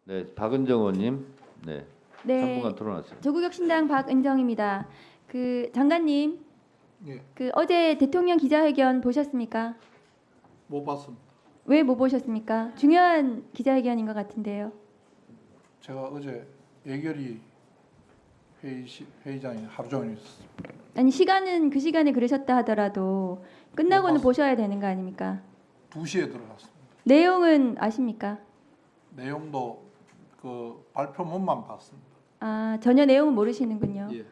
네, 박은정 의원님, 네, 네, 3분간 토론하세요. 조국혁신당 박은정입니다. 장관님, 예, 어제 대통령 기자회견 보셨습니까? 못 봤습니다. 왜 못 보셨습니까? 중요한 기자회견인 것 같은데요. 제가 어제 예결위 회의장에 하루 종일 있었습니다. 아니 시간은 그 시간에 그러셨다 하더라도 끝나고는 못 보셔야 되는 거 아닙니까? 2시에 들어갔습니다. 내용은 아십니까? 내용도 그 발표문만 봤습니다. 아, 전혀 내용은 모르시는군요. 예.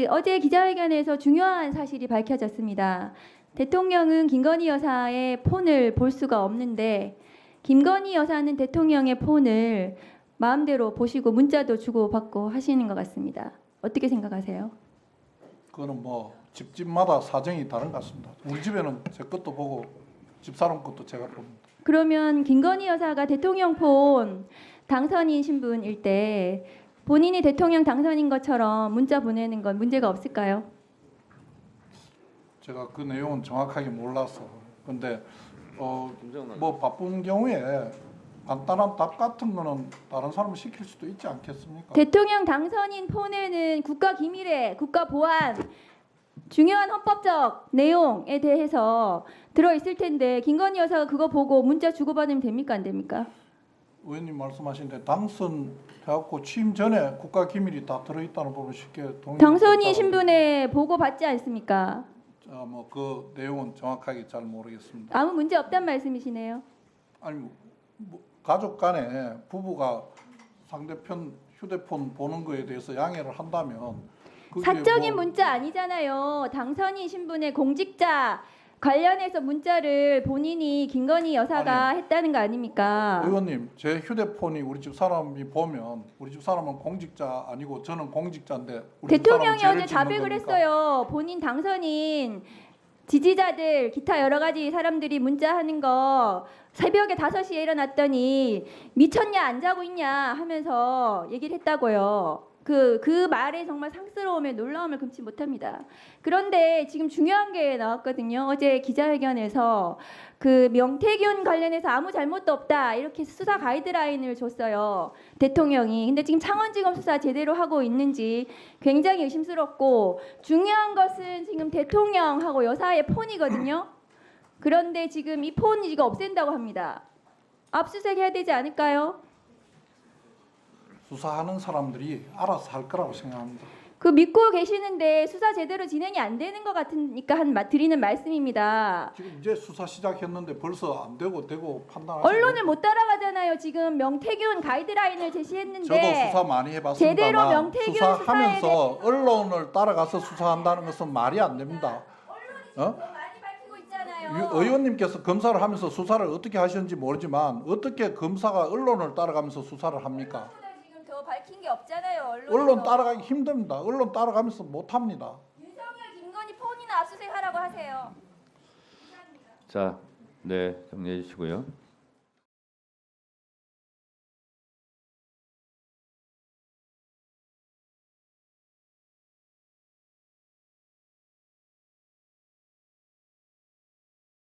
어제 기자회견에서 중요한 사실이 밝혀졌습니다. 대통령은 김건희 여사의 폰을 볼 수가 없는데 김건희 여사는 대통령의 폰을 마음대로 보시고 문자도 주고받고 하시는 것 같습니다. 어떻게 생각하세요? 그거는 뭐 집집마다 사정이 다른 것 같습니다. 우리 집에는 제 것도 보고 집사람 것도 제가 봅니다. 그러면 김건희 여사가 대통령 폰 당선인 신분일 때 본인이 대통령 당선인 것처럼 문자 보내는 건 문제가 없을까요? 제가 그 내용은 정확하게 몰라서. 근데 뭐 바쁜 경우에 간단한 답 같은 거는 다른 사람을 시킬 수도 있지 않겠습니까? 대통령 당선인 폰에는 국가 기밀에 국가 보안 중요한 헌법적 내용에 대해서 들어 있을 텐데 김건희 여사가 그거 보고 문자 주고받으면 됩니까 안 됩니까? 의원님 말씀하신데 당선해갖고 취임 전에 국가 기밀이 다 들어있다는 부분 쉽게 동의. 당선인 신분에 보고 받지 않습니까? 뭐그 내용은 정확하게 잘 모르겠습니다. 아무 문제 없단 말씀이시네요. 아니 뭐 가족 간에 부부가 상대편 휴대폰 보는 거에 대해서 양해를 한다면 그게 사적인 뭐 문자 아니잖아요. 당선인 신분의 공직자 관련해서 문자를 본인이 김건희 여사가 했다는 거 아닙니까? 의원님 제 휴대폰이 우리 집 사람이 보면 우리 집 사람은 공직자 아니고 저는 공직자인데 우리 집 대통령이 사람은 어제 죄를 자백을 짓는 겁니까? 했어요. 본인 당선인 지지자들 기타 여러 가지 사람들이 문자하는 거 새벽에 5시에 일어났더니 미쳤냐 안 자고 있냐 하면서 얘기를 했다고요. 그 말에 정말 상스러움에 놀라움을 금치 못합니다. 그런데 지금 중요한 게 나왔거든요. 어제 기자회견에서 명태균 관련해서 아무 잘못도 없다 이렇게 수사 가이드라인을 줬어요. 대통령이. 근데 지금 창원지검 수사 제대로 하고 있는지 굉장히 의심스럽고 중요한 것은 지금 대통령하고 여사의 폰이거든요. 그런데 지금 이 폰 이거 없앤다고 합니다. 압수수색해야 되지 않을까요? 수사하는 사람들이 알아서 할 거라고 생각합니다. 믿고 계시는데 수사 제대로 진행이 안 되는 것 같으니까 드리는 말씀입니다. 지금 이제 수사 시작했는데 벌써 안 되고 판단하시고. 언론을 못 따라가잖아요. 지금 명태균 가이드라인을 제시했는데 저도 수사 많이 해봤습니다만 제대로 명태균 수사하면서 언론을 따라가서 수사한다는 것은 말이 안 됩니다. 많이 밝히고 있잖아요. 의원님께서 검사를 하면서 수사를 어떻게 하셨는지 모르지만 어떻게 검사가 언론을 따라가면서 수사를 합니까? 지금 더 밝힌 게 없잖아요. 언론 따라가기 힘듭니다. 언론 따라가면서 못합니다. 윤석열, 김건희 폰이나 압수수색하라고 하세요. 자, 네, 정리해 주시고요.